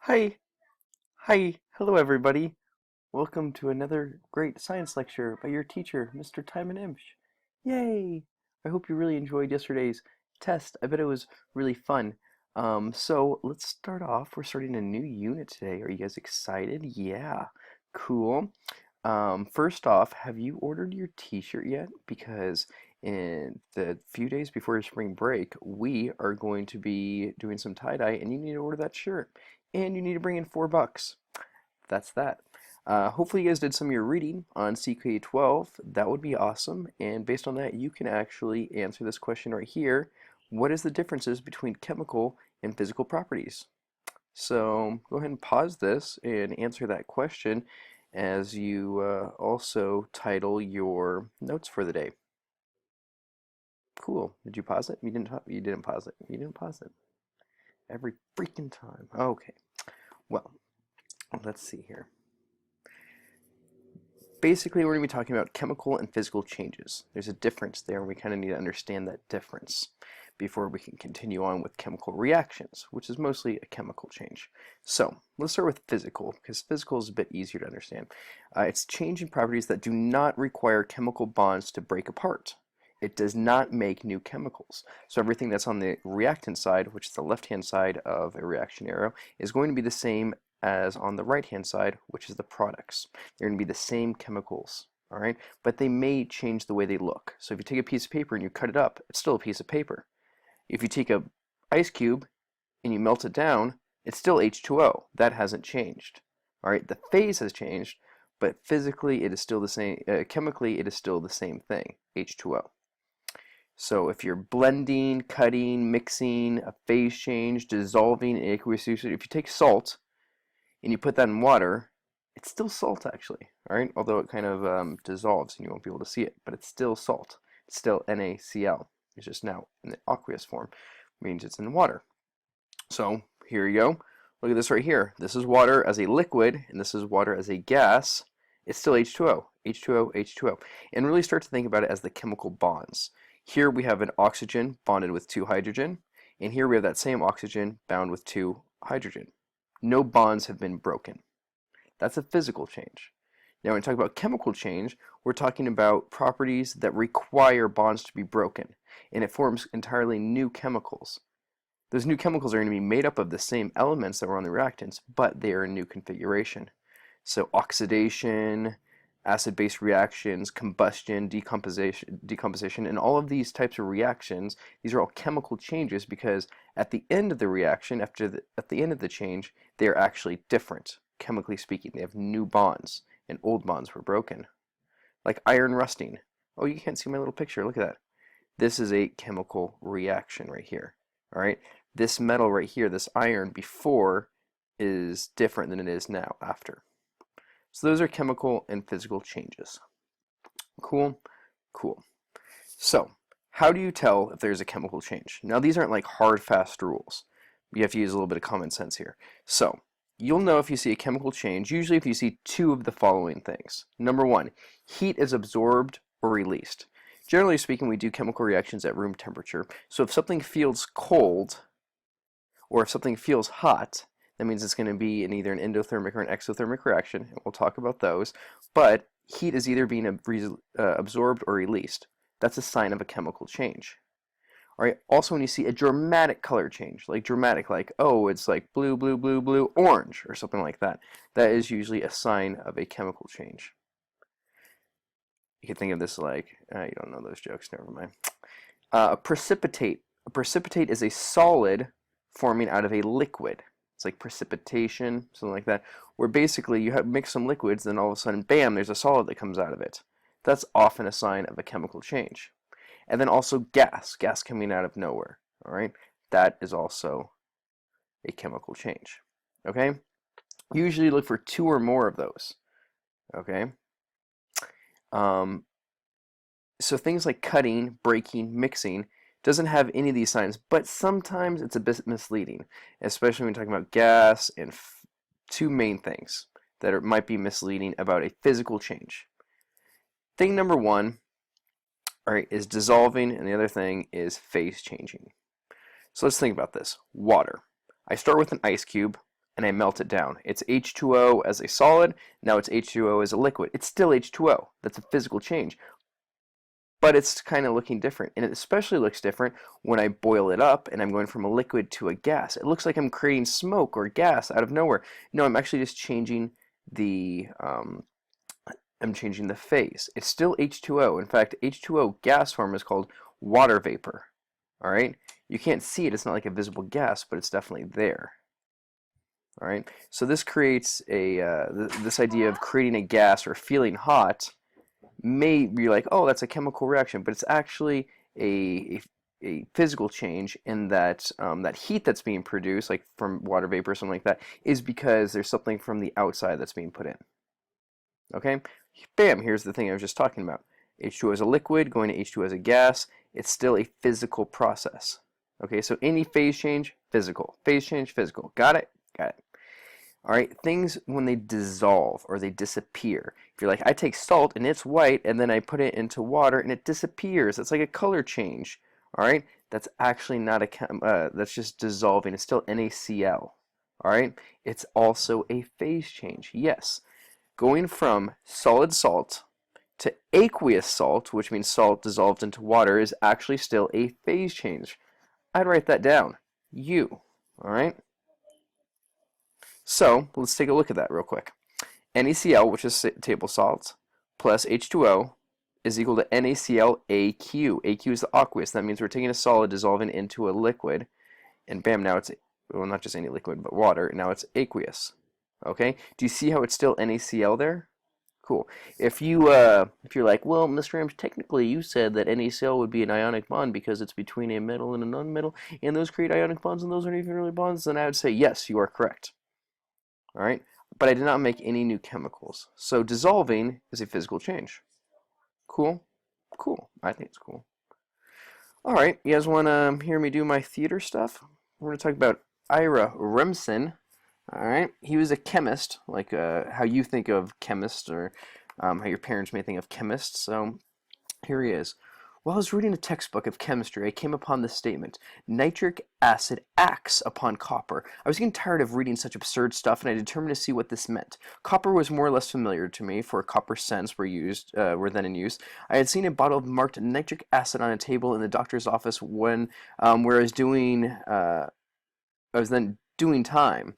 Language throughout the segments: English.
Hi, hello everybody. Welcome to another great science lecture by your teacher, Mr. Timon Imsh. Yay! I hope you really enjoyed yesterday's test. I bet it was really fun. So let's start off. We're starting a new unit today. Are you guys excited? Yeah, cool. First off, have you ordered your t-shirt yet? Because in the few days before your spring break, we are going to be doing some tie-dye and you need to order that shirt. And you need to bring in $4. That's that. Hopefully you guys did some of your reading on CK12. That would be awesome. And based on that, you can actually answer this question right here. What is the differences between chemical and physical properties? So go ahead and pause this and answer that question as you also title your notes for the day. Cool. Did you pause it? You didn't. You didn't pause it. You didn't pause it. Every freaking time. Okay. Well, let's see here. Basically, we're going to be talking about chemical and physical changes. There's a difference there, and we kind of need to understand that difference before we can continue on with chemical reactions, which is mostly a chemical change. So let's start with physical, because physical is a bit easier to understand. It's changing properties that do not require chemical bonds to break apart. It does not make new chemicals. So everything that's on the reactant side, which is the left-hand side of a reaction arrow, is going to be the same as on the right-hand side, which is the products. They're going to be the same chemicals, all right? But they may change the way they look. So if you take a piece of paper and you cut it up, it's still a piece of paper. If you take a ice cube and you melt it down, it's still H2O. That hasn't changed, all right? The phase has changed, but physically it is still the same. Chemically, it is still the same thing, H2O. So if you're blending, cutting, mixing, a phase change, dissolving, aqueous solution, if you take salt and you put that in water, it's still salt actually, all right? Although it kind of dissolves and you won't be able to see it, but it's still salt. It's still NaCl. It's just now in the aqueous form, means it's in water. So here you go. Look at this right here. This is water as a liquid, and this is water as a gas. It's still H2O, H2O, H2O. And really start to think about it as the chemical bonds. Here we have an oxygen bonded with 2 hydrogen, and here we have that same oxygen bound with 2 hydrogen. No bonds have been broken. That's a physical change. Now when we talk about chemical change, we're talking about properties that require bonds to be broken, and it forms entirely new chemicals. Those new chemicals are going to be made up of the same elements that were on the reactants, but they are a new configuration. So oxidation, acid-base reactions, combustion, decomposition, and all of these types of reactions, these are all chemical changes because at the end of the reaction, at the end of the change, they are actually different, chemically speaking. They have new bonds, and old bonds were broken. Like iron rusting. Oh, you can't see my little picture. Look at that. This is a chemical reaction right here. All right. This metal right here, this iron before is different than it is now after. So those are chemical and physical changes. Cool? Cool. So how do you tell if there's a chemical change? Now these aren't like hard, fast rules. You have to use a little bit of common sense here. So you'll know if you see a chemical change, usually if you see 2 of the following things. Number 1, heat is absorbed or released. Generally speaking, we do chemical reactions at room temperature. So if something feels cold or if something feels hot, that means it's going to be in either an endothermic or an exothermic reaction, and we'll talk about those. But heat is either being absorbed or released. That's a sign of a chemical change. All right. Also, when you see a dramatic color change, like dramatic, like, oh, it's like blue, blue, blue, blue, orange, or something like that, that is usually a sign of a chemical change. You can think of this like, you don't know those jokes, never mind. A precipitate. A precipitate is a solid forming out of a liquid. It's like precipitation, something like that, where basically you have mix some liquids, then all of a sudden, bam, there's a solid that comes out of it. That's often a sign of a chemical change. And then also gas coming out of nowhere, all right? That is also a chemical change, okay? Usually look for 2 or more of those, okay? So things like cutting, breaking, mixing doesn't have any of these signs, but sometimes it's a bit misleading, especially when you're talking about gas and 2 main things that might be misleading about a physical change. Thing number 1, all right, is dissolving, and the other thing is phase changing. So let's think about this. Water. I start with an ice cube. and I melt it down. It's H2O as a solid, now it's H2O as a liquid. It's still H2O. That's a physical change. But it's kind of looking different, and it especially looks different when I boil it up and I'm going from a liquid to a gas. It looks like I'm creating smoke or gas out of nowhere. No, I'm actually just changing the phase. It's still H2O. In fact, H2O gas form is called water vapor. All right, you can't see it. It's not like a visible gas, but it's definitely there. All right, so this creates a this idea of creating a gas or feeling hot may be like, oh, that's a chemical reaction, but it's actually a physical change in that that heat that's being produced, like from water vapor or something like that, is because there's something from the outside that's being put in. Okay, bam, here's the thing I was just talking about. H2O as a liquid going to H2O as a gas. It's still a physical process. Okay, so any phase change, physical. Phase change, physical. Got it? Got it. All right, things when they dissolve or they disappear. If you're like, I take salt and it's white and then I put it into water and it disappears. It's like a color change. All right, that's actually not that's just dissolving. It's still NaCl. All right, it's also a phase change. Yes, going from solid salt to aqueous salt, which means salt dissolved into water, is actually still a phase change. I'd write that down. U. All right. So let's take a look at that real quick. NaCl, which is table salt, plus H2O is equal to NaClAQ. AQ is the aqueous. That means we're taking a solid, dissolving into a liquid, and bam, now it's, well, not just any liquid, but water. Now it's aqueous. Okay? Do you see how it's still NaCl there? Cool. If you're like, well, Mr. Rams, technically you said that NaCl would be an ionic bond because it's between a metal and a nonmetal, and those create ionic bonds, and those aren't even really bonds, then I would say yes, you are correct. All right, but I did not make any new chemicals. So dissolving is a physical change. Cool? Cool. I think it's cool. All right, you guys want to hear me do my theater stuff? We're going to talk about Ira Remsen. All right, he was a chemist, like how you think of chemists or how your parents may think of chemists. So here he is. While I was reading a textbook of chemistry, I came upon this statement: nitric acid acts upon copper. I was getting tired of reading such absurd stuff, and I determined to see what this meant. Copper was more or less familiar to me, for copper cents were then in use. I had seen a bottle marked nitric acid on a table in the doctor's office when where I was then doing time.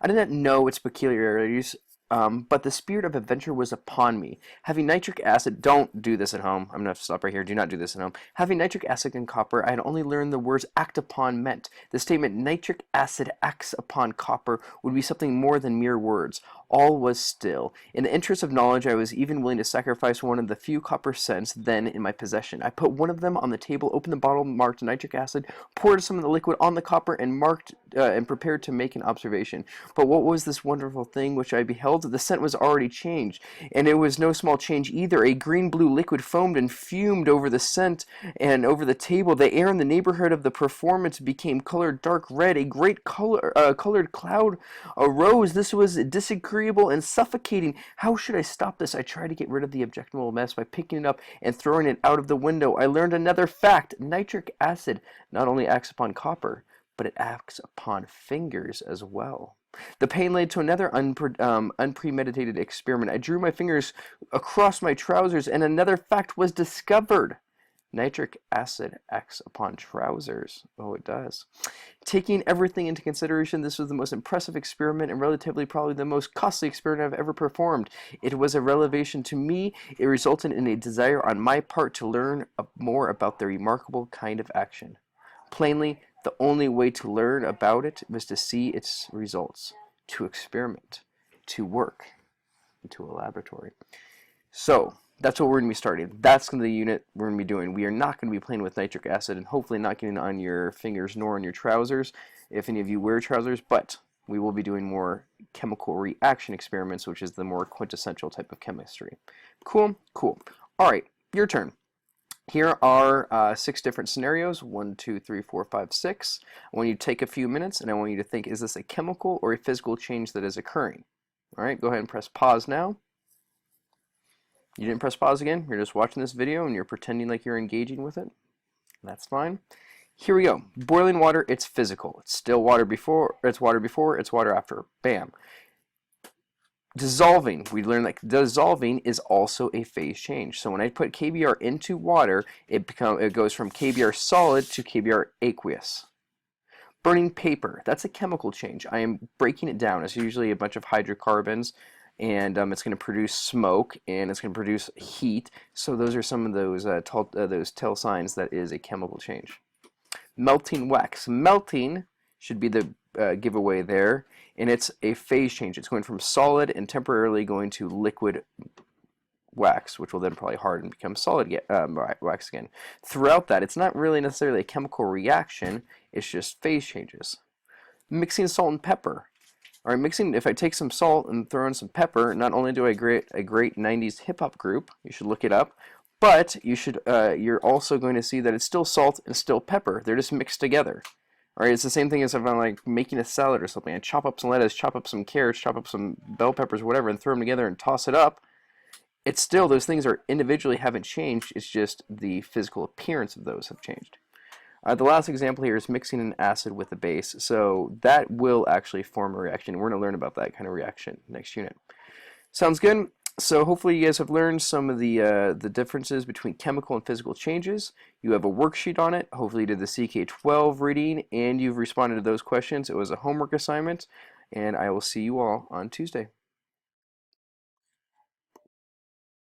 I did not know its peculiarities, but the spirit of adventure was upon me. Having nitric acid, don't do this at home. I'm going to have to stop right here. Do not do this at home. Having nitric acid and copper, I had only learned the words act upon meant. The statement nitric acid acts upon copper would be something more than mere words. All was still. In the interest of knowledge, I was even willing to sacrifice one of the few copper cents then in my possession. I put one of them on the table, opened the bottle marked nitric acid, poured some of the liquid on the copper, and prepared to make an observation. But what was this wonderful thing which I beheld? The scent was already changed, and it was no small change either. A green-blue liquid foamed and fumed over the scent and over the table. The air in the neighborhood of the performance became colored dark red. A great colored cloud arose. This was disagreeable and suffocating. How should I stop this? I tried to get rid of the objectionable mess by picking it up and throwing it out of the window. I learned another fact. Nitric acid not only acts upon copper, but it acts upon fingers as well. The pain led to another unpremeditated experiment. I drew my fingers across my trousers, and another fact was discovered. Nitric acid acts upon trousers. Oh, it does. Taking everything into consideration, this was the most impressive experiment and relatively probably the most costly experiment I've ever performed. It was a revelation to me. It resulted in a desire on my part to learn more about the remarkable kind of action. Plainly, the only way to learn about it was to see its results, to experiment, to work into a laboratory. So that's what we're going to be starting. That's the unit we're going to be doing. We are not going to be playing with nitric acid and hopefully not getting on your fingers nor on your trousers, if any of you wear trousers, but we will be doing more chemical reaction experiments, which is the more quintessential type of chemistry. Cool? Cool. All right, your turn. Here are 6 different scenarios, 1, 2, 3, 4, 5, 6. I want you to take a few minutes, and I want you to think, is this a chemical or a physical change that is occurring? All right, go ahead and press pause now. You didn't press pause again? You're just watching this video, and you're pretending like you're engaging with it? That's fine. Here we go. Boiling water, it's physical. It's still water before, it's water after. Bam. Dissolving, we learned that dissolving is also a phase change. So when I put KBr into water, it goes from KBr solid to KBr aqueous. Burning paper, that's a chemical change. I am breaking it down. It's usually a bunch of hydrocarbons, and it's going to produce smoke, and it's going to produce heat. So those are some of those tell signs that is a chemical change. Melting wax. Melting should be the giveaway there, and it's a phase change. It's going from solid and temporarily going to liquid wax, which will then probably harden and become solid wax again. Throughout that, it's not really necessarily a chemical reaction, it's just phase changes. Mixing salt and pepper. All right, mixing, if I take some salt and throw in some pepper, not only do I create a great 90s hip-hop group, you should look it up, but you're also going to see that it's still salt and still pepper. They're just mixed together. All right, it's the same thing as if I'm like making a salad or something. I chop up some lettuce, chop up some carrots, chop up some bell peppers, whatever, and throw them together and toss it up. It's still, those things are individually haven't changed. It's just the physical appearance of those have changed. The last example here is mixing an acid with a base. So that will actually form a reaction. We're going to learn about that kind of reaction next unit. Sounds good? So hopefully you guys have learned some of the differences between chemical and physical changes. You have a worksheet on it. Hopefully you did the CK12 reading and you've responded to those questions. It was a homework assignment, and I will see you all on Tuesday.